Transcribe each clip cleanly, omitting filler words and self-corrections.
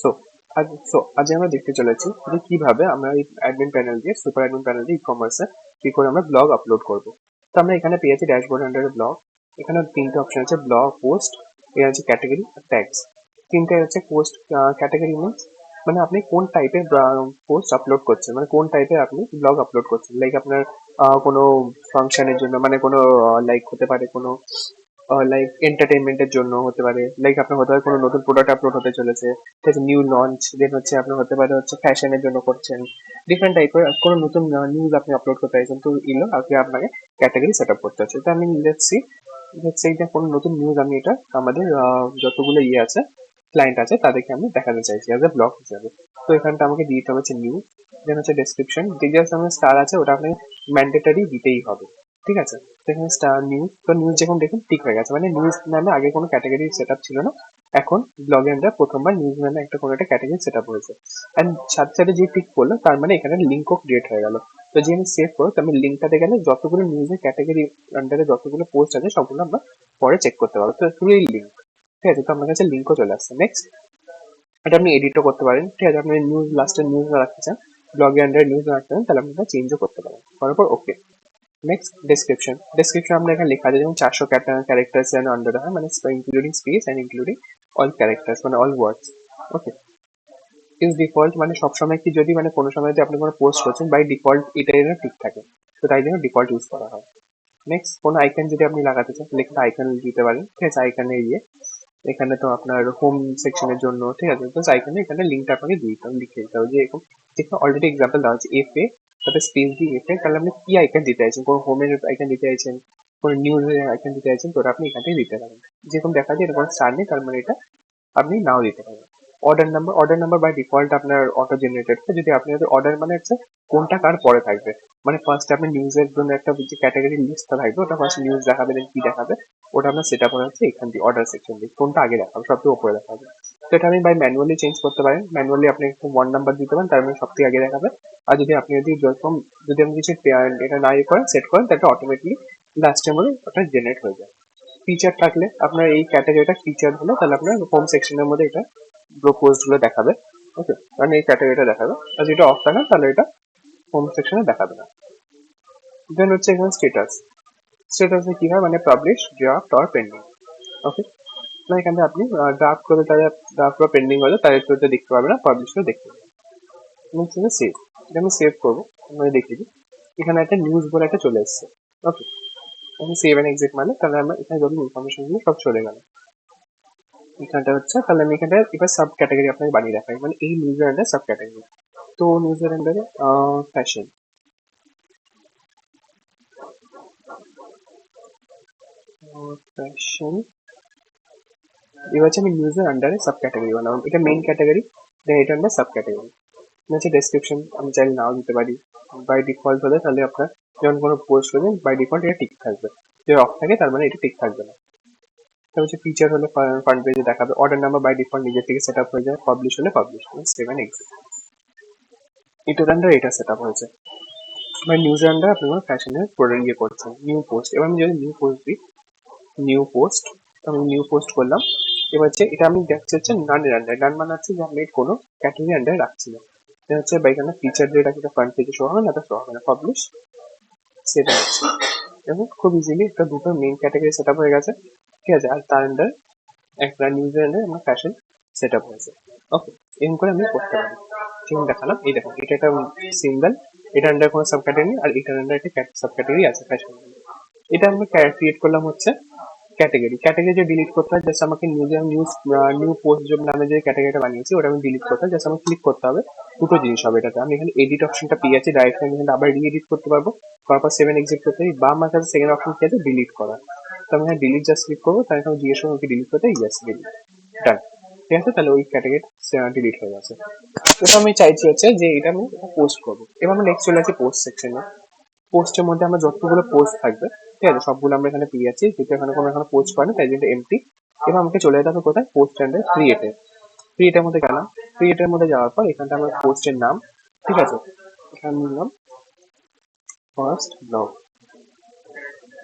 So আজ আমরা দেখতে চলেছি যে কিভাবে আমরা এই অ্যাডমিন প্যানেল দিয়ে সুপার অ্যাডমিন প্যানেল দিয়ে ই কমার্সে কি করে আমরা ব্লগ আপলোড করব। তো আমরা এখানে পেয়েছি ড্যাশবোর্ড আন্ডারে ব্লগ। এখানে তিনটে অপশন আছে, ব্লগ, পোস্ট, এর আছে ক্যাটাগরি আর ট্যাগস। তিনটে হচ্ছে পোস্ট ক্যাটাগরি মিনস মানে আপনি কোন টাইপের পোস্ট আপলোড করছেন, মানে কোন টাইপের আপনি ব্লগ আপলোড করছেন। লাইক আপনার কোনো ফাংশনের জন্য, মানে কোনো লাইক হতে পারে কোনো লাইক এন্টারটেনমেন্টের জন্য হতে পারে, লাইক আপনার হতে পারে কোনো নতুন প্রোডাক্ট আপলোড হতে চলেছে, ঠিক আছে, নিউ লঞ্চ। দেন হচ্ছে আপনার হতে পারে হচ্ছে ফ্যাশনের জন্য করছেন, ডিফারেন্ট টাইপের কোনো নতুন নিউজ আপনি আপলোড করতে চাইছেন, তো এগুলো আগে আপনাকে ক্যাটাগরি সেট আপ করতে হচ্ছে। তো আমি লেটস সে যে কোনো নতুন নিউজ আমি এটা আমাদের যতগুলো ইয়ে আছে ক্লায়েন্ট আছে তাদেরকে আমি দেখাতে চাইছি অ্যাজ এ ব্লগ হিসাবে। তো এখানটা আমাকে দিতে হবে হচ্ছে নিউজ, দেন হচ্ছে ডেসক্রিপশন, যে জাস্ট আমার স্টার আছে ওটা আপনাকে ম্যান্ডেটারি দিতেই হবে, ঠিক আছে। তো এখানে স্টার নিউজ, তো নিউজ যখন দেখুন ঠিক হয়ে গেছে, মানে নিউজ নামে আগে কোনো ক্যাটাগরি সেট আপ ছিল না, এখন ব্লগে আমরা প্রথমবার নিউজ নামে একটা কোনো একটা ক্যাটাগরি সেট আপ হয়েছে। অ্যান্ড সাথে সাথে যে টিক করলো তার মানে এখানে লিঙ্কও ক্রিয়েট হয়ে গেল। তো যে আমি সেভ করো, তো আমি লিঙ্কটাতে গেলে যতগুলো নিউজের ক্যাটাগরি আন্ডারে যতগুলো পোস্ট আছে সবগুলো আমরা পরে চেক করতে পারবো। তো থ্রু এই লিঙ্ক, ঠিক আছে, তো আমার কাছে লিঙ্কও চলে আসছে। নেক্সট, এটা আপনি এডিটও করতে পারেন, ঠিক আছে। আপনি নিউজ লাস্টে নিউজ রাখতে চান, ব্লগে আন্ডারে নিউজ রাখতে চান, তাহলে আপনি এটা চেঞ্জও করতে পারেন। করার পর ওকে। Next, description. ডেসক্রিপশন আমরা এখানে লেখা আছে যেমন 400 ক্যারেক্টার্স যেন আন্ডার হয়, মানে including space and including all characters, মানে all words. Okay. Is default, মানে সবসময় কি যদি মানে কোনো সময় যদি আপনি কোনো পোস্ট করছেন, বাই ডিফল্ট এটাই যেন ঠিক থাকে, তো তাই জন্য ডিফল্ট ইউজ করা হয়। নেক্সট, কোনো আইকন যদি আপনি লাগাতে চান তাহলে একটা আইকন দিতে পারেন, ঠিক আছে। আইকনে গিয়ে এখানে তো আপনার হোম সেকশনের জন্য, ঠিক আছে, তো আইকনে এখানে লিঙ্কটা আপনাকে লিখে দিতে হবে যে এরকম, যেখানে অলরেডি এক্সাম্পল দেওয়া আছে এফ এ, তাতে স্পেস দিয়ে এফ এ, তাহলে আপনি কি আইকন দিতে চাইছেন, কোনো হোমের আইকন দিতে চাইছেন, কোনো নিউজের আইকন দিতে চাইছেন, তো ওটা আপনি এখান থেকে দিতে পারেন। যেরকম দেখা যায় এরকম স্টার নেই, তার মানে এটা আপনি নাও দিতে পারেন। অর্ডার নাম্বার বাই ডিফল্ট আপনার অটো জেনারেটেড, যদি আপনি অর্ডার মানে হচ্ছে কোনটা কার পরে থাকবে, মানে ফার্স্ট আপনি নিউজের জন্য একটা যে ক্যাটাগরি লিস্টটা থাকবে, ওটা ফার্স্ট নিউজ দেখাবে, দেন কি দেখাবে, ওটা আপনার সেট আপ হয়ে যাচ্ছে এখান দিয়ে অর্ডার সেকশন দিয়ে, কোনটা আগে দেখাবে, সব থেকে উপরে দেখাবে। তো এটা আমি বাই ম্যানুয়ালি চেঞ্জ করতে পারেন। ম্যানুয়ালি আপনি একটু 1 নাম্বার দিতে পারেন, তার মানে সব থেকে আগে দেখাবে। আর যদি আপনি কিছু এটা না ইয়ে করেন, সেট করেন, তাহলে অটোমেটিকলি লাস্টের মধ্যে ওটা জেনারেট হয়ে যায়। ফিচার থাকলে আপনার এই ক্যাটাগরিটা ফিচার হলো, তাহলে আপনার হোম সেকশনের মধ্যে এটা পুরো পোস্ট গুলো দেখাবে। ওকে, মানে এই ক্যাটাগরিটা দেখাবে। আর যেটা অফ থাকে তাহলে এটা হোম সেকশনে দেখাবে না। দেন হচ্ছে এখানে স্টেটাস। স্টেটাসে কি হয়, মানে পাবলিশ, ড্রাফট অর পেন্ডিং। ওকে, মানে এখানে আপনি ড্রাফট করে তাহলে ড্রাফট বা পেন্ডিং হলে তাদের তো এটা দেখতে পাবে না, পাবলিশ করে দেখতে পাবে। নেক্সট হচ্ছে সেভ। এটা আমি সেভ করবো, আমি দেখিয়ে দিই। এখানে একটা নিউজ বলে একটা চলে এসছে। ওকে, আমি সেভ এন্ড এক্সিট, মানে তাহলে আমার এখানে যত ইনফরমেশন গুলো সব চলে গেল। এখানটা হচ্ছে, তাহলে আমি এখানটা এবার সাব ক্যাটাগরি আপনাকে বানিয়ে দেখাই, মানে এই নিউজের আন্ডার সাব ক্যাটাগরি। তো নিউজের আন্ডারে ফ্যাশন, ফ্যাশন, এবার হচ্ছে আমি নিউজের আন্ডারে সাব ক্যাটাগরি বানাবো। এটা মেইন ক্যাটাগরি, দেন এটা আন্ডার সাব ক্যাটাগরি। হচ্ছে ডেসক্রিপশন, আমি চাইলে নাও দিতে পারি। বাই ডিফল্ট হলে তাহলে আপনার যখন কোনো পোস্ট করবেন বাই ডিফল্ট এটা ঠিক থাকবে, যদি অফ থাকে তার মানে এটা ঠিক থাকবে না। তারপর হচ্ছে ফিচার হলে ফ্রন্ট পেজে দেখাবে। অর্ডার নাম্বার বাই ডিফল্ট নিজের থেকে সেট আপ হয়ে যায়। পাবলিশ হলে পাবলিশ, সেভেন এক্সিট। এটার আন্ডার এটা সেট আপ হয়েছে। মানে নিউজের আন্ডার আপনি কোনো ফ্যাশনের ইয়ে করছেন, নিউ পোস্ট। এবার আমি যদি নিউ পোস্ট দিই, নিউ পোস্ট, আমি নিউ পোস্ট করলাম। এবার হচ্ছে এটা আমি দেখছি হচ্ছে নানের আন্ডার, নান মানে হচ্ছে যে আমি কোনো ক্যাটাগরি আন্ডারে রাখছি না। এটা হচ্ছে বা এখানে ফিচার দিয়ে রাখি, ফ্রন্ট পেজে শো হবে না, শো হবে না। পাবলিশ, সেটা হচ্ছে এবং খুব ইজিলি একটা দুটো মেইন ক্যাটাগরি সেট আপ হয়ে গেছে, ঠিক আছে। আর তার আন্ডার একটা নিউজের আন্ডার আমার ফ্যাশন সেট আপ হয়েছে। ওকে, এরকম করে আমি করতে পারি। যেমন দেখালাম, এই দেখুন এটা একটা সিঙ্গেল, এটা আন্ডার কোনো সাব ক্যাটাগরি, আর এটার আন্ডার একটা সাব ক্যাটাগরি আছে ফ্যাশন। এটা আমরা ক্রিয়েট করলাম হচ্ছে ক্যাটাগরি যে ডিলিট করতে হয়, জাস্ট আমাকে নিউ পোস্ট নামে যে ক্যাটাগরিটা বানিয়েছি ওটা আমি ডিলিট করতে হয়, জাস্ট আমাকে ক্লিক করতে হবে। দুটো জিনিস হবে এটাতে, আমি এখানে এডিট অপশনটা পেয়ে যাচ্ছি, ডাইরেক্ট আমি এখানে আবার রি-এডিট করতে পারবো। তারপর সেভেন এক্সিট করতে পারি, বা আমার কাছে সেকেন্ড অপশন কি আছে, ডিলিট করা। তো আমি এখানে ডিলিট জাস্ট ক্লিক করবো, তার এখানে জিজ্ঞেস করবো ডিলিট করতে, ইয়েস ডিলিট, ডান। ঠিক আছে, তাহলে ওই ক্যাটাগরি ডিলিট হয়ে গেছে। তো আমি চাইছি হচ্ছে যে এটা আমি পোস্ট করবো। এবার আমি নেক্সট চলে আসি পোস্ট সেকশনে। পোস্টের মধ্যে আমার যতগুলো পোস্ট থাকবে, ঠিক আছে, সবগুলো আমরা এখানে পেয়ে যাচ্ছি, যেহেতু এখানে কোনো এখানে পোস্ট করে না তাই জন্য এমটি। এবার আমাকে চলে যেতে হবে কোথায়, পোস্ট অ্যান্ড ক্রিয়েটে। ক্রিয়েটের মধ্যে গেলাম। ক্রিয়েটের মধ্যে যাওয়ার পর এখানটা আমার পোস্টের নাম, ঠিক আছে, এখানে নিলাম ফার্স্ট ব্লগ।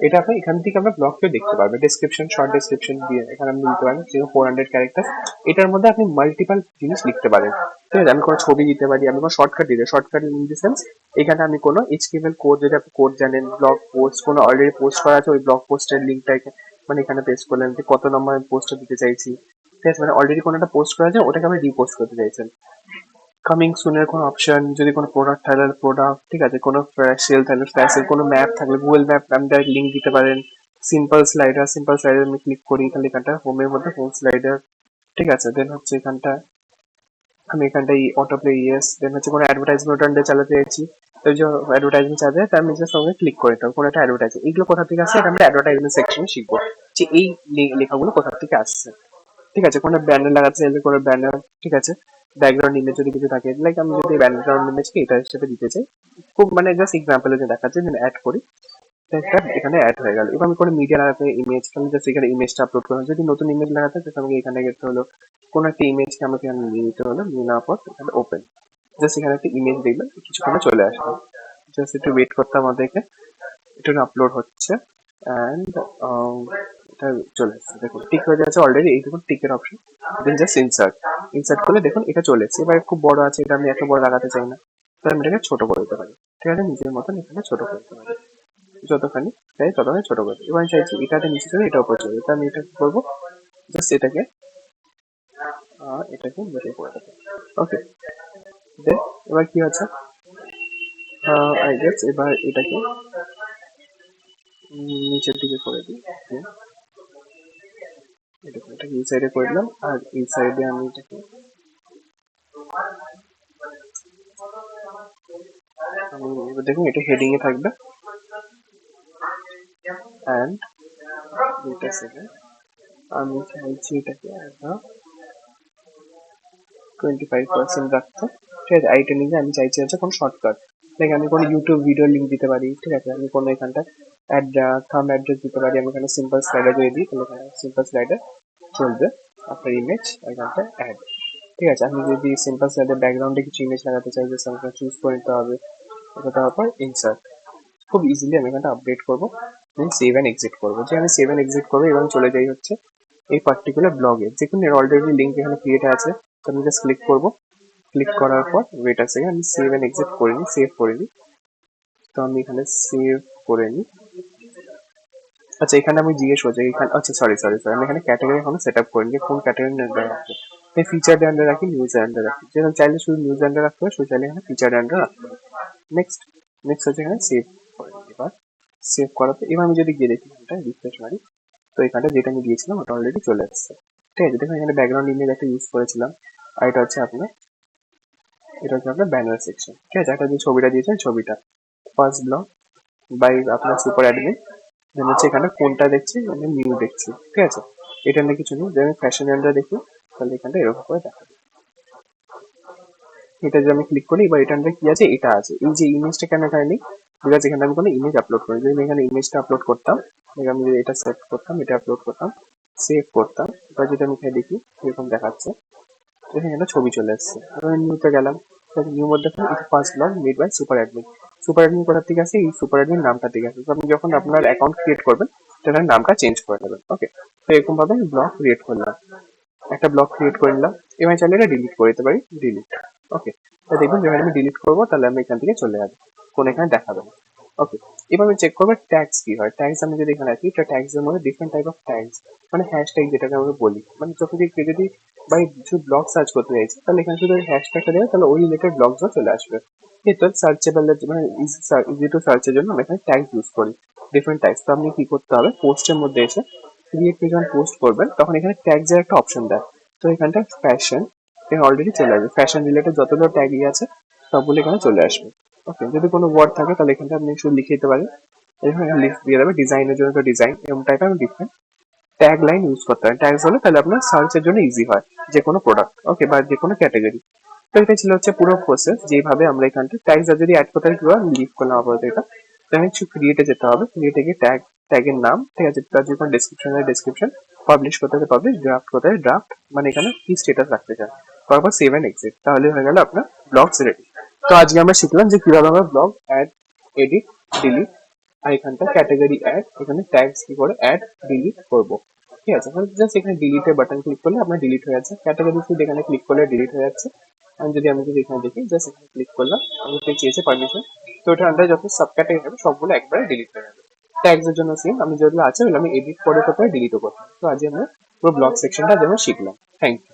এটা আপনি এখান থেকে আমরা ব্লগকেও দেখতে পারবেন, ডেসক্রিপশন, শর্ট ডেসক্রিপশন দিয়ে এখানে আপনি দিতে পারেন, যেরকম 400 ক্যারেক্টার। এটার মধ্যে আপনি মাল্টিপাল জিনিস লিখতে পারেন, ঠিক আছে। আমি কোনো ছবি দিতে পারি, আমি কোনো শর্টকাট দিতে, শর্টকাট ইন দি সেন্স এখানে আমি কোনো এইচটিএমএল কোড, যদি আপনি কোড জানেন, ব্লগ পোস্ট কোনো অলরেডি পোস্ট করা আছে, ওই ব্লগ পোস্টের লিঙ্কটা মানে এখানে পেস্ট করলেন, যে কত নম্বর পোস্টটা দিতে চাইছি, ঠিক আছে। মানে অলরেডি কোনো একটা পোস্ট করা আছে, ওটাকে আমি রিপোস্ট করতে চাইছেন। কামিং সুনের কোনো অপশন, যদি কোনো প্রোডাক্ট থাকলে প্রোডাক্ট, ঠিক আছে, কোনো ফ্ল্যাশ সেল থাকলে ফ্ল্যাশ সেল, কোনো ম্যাপ থাকলে গুগল ম্যাপ আপনি ডাইরেক্ট লিঙ্ক দিতে পারেন। সিম্পল স্লাইডার আমি ক্লিক করি, তাহলে এখানটা হোমের মধ্যে হোম স্লাইডার, ঠিক আছে। দেন হচ্ছে এখানটা আমি এখানটায় অটো প্লে ইয়েস, দেন হচ্ছে কোনো অ্যাডভার্টাইজমেন্ট চালাতে চাইছি, তো যে অ্যাডভার্টাইজমেন্ট চালাতে তার নিজের সঙ্গে ক্লিক করে দিতে হবে কোনো একটা অ্যাডভার্টাইজমেন্ট। এইগুলো কোথা থেকে আসছে, এটা আমরা অ্যাডভার্টাইজমেন্ট সেকশনে শিখবো, যে এই লেখাগুলো কোথা থেকে আসছে, ঠিক আছে। কোনো ব্যানার লাগাতে চাইলে কোনো ব্যানার, ঠিক আছে। ব্যাকগ্রাউন্ড ইমেজ যদি কিছু থাকে, লাইক আমি যদি ব্যাকগ্রাউন্ড ইমেজকে এটা হিসেবে দিতে চাই, খুব মানে জাস্ট এক্সাম্পলে যে দেখাচ্ছে, যেন অ্যাড করি, তো একটা এখানে অ্যাড হয়ে গেল। এবার আমি কোনো মিডিয়া লাগাতে ইমেজ, আমি জাস্ট এখানে ইমেজটা আপলোড করলাম, যদি নতুন ইমেজ লাগাতে হয় আমাকে এখানে যেতে হলো, কোনো একটা ইমেজকে আমাকে এখানে নিয়ে নিতে হলো, নিয়ে নেওয়ার পর এখানে ওপেন, জাস্ট এখানে একটা ইমেজ দেখলাম, কিছুক্ষণে চলে আসবে। জাস্ট একটু ওয়েট করতে আমাদেরকে, এটা আপলোড হচ্ছে, অ্যান্ড এটা চলে এসেছে, দেখুন টিক হয়ে যাচ্ছে অলরেডি, এই দেখুন টিকের অপশন, দেন জাস্ট ইনসার্ট, ইনসার্ট করলে দেখুন এটা চলে এসেছে। এবার খুব বড় আছে, এটা আমি এত বড় লাগাতে চাই না, তাহলে আমি এটাকে ছোট করে দিতে পারি, ঠিক আছে, নিজের মতন এখানে ছোট করে দিতে পারি, যতখানি চাই ততখানি ছোট করে দিই। এবার আমি চাইছি এটাতে নিচে চলে, এটা উপরে চলে, তা আমি এটা কি করবো, জাস্ট এটাকে মিডিল করে দেবো, ওকে। দেন এবার কি হচ্ছে, আই গেস এবার এটাকে নিচের দিকে করে দিই, এটাকে এই সাইডে করে দিলাম, আর এই সাইডে আমি এটাকে এবার দেখুন এটা হেডিং এ থাকবে, অ্যান্ড দুইটা সেকেন্ড আমি চাইছি এটাকে একটা 25% রাখতে, ঠিক আছে। আইটা নিয়ে আমি চাইছি হচ্ছে কোনো শর্টকাট, লাইক আমি কোনো ইউটিউব ভিডিও লিঙ্ক দিতে পারি, ঠিক আছে। আমি কোনো এখানটা থাম অ্যাড্রেস দিতে পারি, আমি এখানে সিম্পল স্লাইডার দিয়ে দিই, তাহলে এখানে সিম্পল স্লাইডার চলবে, আপনার ইমেজ এখানটা অ্যাড, ঠিক আছে। আমি যদি সিম্পল স্লাইডার ব্যাকগ্রাউন্ডে কিছু ইমেজ লাগাতে চাই, জাস্ট আমাকে চুজ করে নিতে হবে, এটা দেওয়ার পর ইনসার্ট, খুব ইজিলি আমি এখানটা আপডেট করবো, দেন সেভ অ্যান্ড এক্সিট করবো। যে আমি সেভ অ্যান্ড এক্সিট করবো এবং চলে যাই হচ্ছে এই পার্টিকুলার ব্লগে, যেখানে এর অলরেডি লিঙ্ক এখানে ক্রিয়েট আছে, তো আমি জাস্ট ক্লিক করবো, ক্লিক করার পর ওয়েট আছে, আমি সেভ অ্যান্ড এক্সিট করে নিই, সেভ করে নিই, তো আমি এখানে সেভ করে নিই। আচ্ছা এখানে আমি জিজ্ঞেস করছি এখানে, আচ্ছা সরি সরি সরি, আমি এখানে ক্যাটাগরি এখনো সেট আপ করিনি, কোন ক্যাটাগরি আন্ডার রাখবো, আমি ফিচার আন্ডার রাখি, নিউজ আন্ডার রাখি, যেরকম চাইলে শুধু নিউজ আন্ডার রাখতে হবে, শুধু চাইলে এখানে ফিচার আন্ডার রাখতে হবে। নেক্সট, নেক্সট হচ্ছে এখানে সেভ করে নিই। এবার সেভ করাতে এবার আমি যদি গিয়ে দেখি এখানটা রিফ্রেশ মারি, তো এখানটা যেটা আমি দিয়েছিলাম ওটা অলরেডি চলে এসেছে, ঠিক আছে। দেখুন এখানে ব্যাকগ্রাউন্ড ইমেজ একটা ইউজ করেছিলাম, আর এটা হচ্ছে আপনার, এটা হচ্ছে আপনার ব্যানার সেকশন, ঠিক আছে। একটা যে ছবিটা দিয়েছেন ছবিটা, ফার্স্ট ব্লগ বাই আপনার সুপার অ্যাডমিন, দেন হচ্ছে এখানে কোনটা দেখছি, মানে নিউ দেখছি, ঠিক আছে। এটা নিয়ে কিছু নেই, যেমন ফ্যাশন এন্ডটা দেখি, তাহলে এখানটা এরকম করে দেখাবে। এটা যদি আমি ক্লিক করি, এবার এটার কি আছে, এটা আছে, এই যে ইমেজটা কেন এখানে নেই, বিকজ এখানে আমি কোনো ইমেজ আপলোড করি, যদি আমি এখানে ইমেজটা আপলোড করতাম, আমি যদি এটা সেট করতাম, এটা আপলোড করতাম, সেভ করতাম, এবার যদি আমি এখানে দেখি এরকম দেখাচ্ছে, এখানে একটা ছবি চলে এসেছে। এবার নিউতে গেলাম, নিউ মধ্যে first blog made by super admin, super admin কোথা থেকে আসে, এই সুপার অ্যাডমিন নামটা থেকে আসে, তো আপনি যখন আপনার অ্যাকাউন্ট ক্রিয়েট করবেন সেখানে নামটা চেঞ্জ করে নেবেন, ওকে। তো এরকম ভাবে ব্লগ ক্রিয়েট করলাম, একটা ব্লগ ক্রিয়েট করে নিলাম, এবার চাইলে এটা ডিলিট করে দিতে পারি, ডিলিট, ওকে। তো দেখবেন যখন আমি ডিলিট করবো তাহলে আমি এখান থেকে চলে যাবো, কোন এখানে দেখাবে না, ওকে। এবার আমি চেক করবো ট্যাগস কি হয়, ট্যাগস আমি যদি এখানে রাখি, ট্যাগস এর মধ্যে ডিফারেন্ট টাইপ অফ ট্যাগস, মানে হ্যাশট্যাগ যেটাকে আমরা বলি, মানে যখন কেউ যদি বাই কিছু ব্লগ সার্চ করতে চাইছে, তাহলে এখানে শুধু হ্যাশট্যাগটা দেবে, তাহলে ওই রিলেটেড ব্লগসও চলে আসবে। তো সার্চেবল, মানে ইজি টু সার্চের জন্য আমরা এখানে ট্যাগ ইউজ করি, ডিফারেন্ট ট্যাগস। তো আপনি কি করতে হবে, পোস্টের মধ্যে এসে ক্রিয়েট পেজ যখন পোস্ট করবেন তখন এখানে ট্যাগস এর একটা অপশন দেয়, তো এখানটা ফ্যাশন এখানে অলরেডি চলে আসবে, ফ্যাশন রিলেটেড যতগুলো ট্যাগই আছে সবগুলো এখানে চলে আসবে, ওকে। যদি কোনো ওয়ার্ড থাকে তাহলে এখানটা আপনি শুধু লিখে দিতে পারেন, এখানে লিস্ট দিয়ে দেবে, ডিজাইনের জন্য তো ডিজাইন, এরকম টাইপের আমি ডিফারেন্ট ট্যাগ লাইন ইউজ করতে পারেন। ট্যাগস হলে তাহলে আপনার সার্চের জন্য ইজি হয়, যে কোনো প্রোডাক্ট, ওকে, বা যে কোনো ক্যাটাগরি। তো এটা ছিল হচ্ছে পুরো প্রসেস, যেভাবে আমরা এখানটা ট্যাগস যদি অ্যাড করতে হয়, আমি লিভ করলাম আপাতত এটা, তাহলে কিছু ক্রিয়েটে যেতে হবে, ক্রিয়েটে গিয়ে ট্যাগের নাম, ঠিক আছে, তার যে কোনো ডেসক্রিপশন আছে ডেসক্রিপশন, পাবলিশ করতে হবে পাবলিশ, ড্রাফট করতে হবে ড্রাফট, মানে এখানে কি স্ট্যাটাস রাখতে চান, তারপর সেভ এন্ড এক্সিট, তাহলে হয়ে গেল আপনার ব্লগস রেডি। তো আজকে আমরা শিখলাম যে কিভাবে আমরা ব্লগ অ্যাড, এডিট, ডিলিট আর এখানটা ক্যাটাগরি অ্যাড, এখানে ট্যাগস কি করে অ্যাড ডিলিট করবো। ঠিক আছে, জাস্ট এখানে ডিলিটের বাটন ক্লিক করলে আপনার ডিলিট হয়ে যাচ্ছে। ক্যাটাগরি ফিল্ড এখানে ক্লিক করলে ডিলিট হয়ে যাচ্ছে। আমি যদি এখানে দেখি, জাস্ট এখানে ক্লিক করলাম, আমাকে চেয়েছে পারমিশন, তো ওটার আন্ডারে যত সাব ক্যাটাগরি হবে সবগুলো একবারে ডিলিট হয়ে যাবে। ট্যাগস এর জন্য সেম, আমি যেগুলো আছে ওগুলো আমি এডিট করে ডিলিটও করতাম। তো আজ আমরা পুরো ব্লগ সেকশনটা যেমন শিখলাম। Thank you.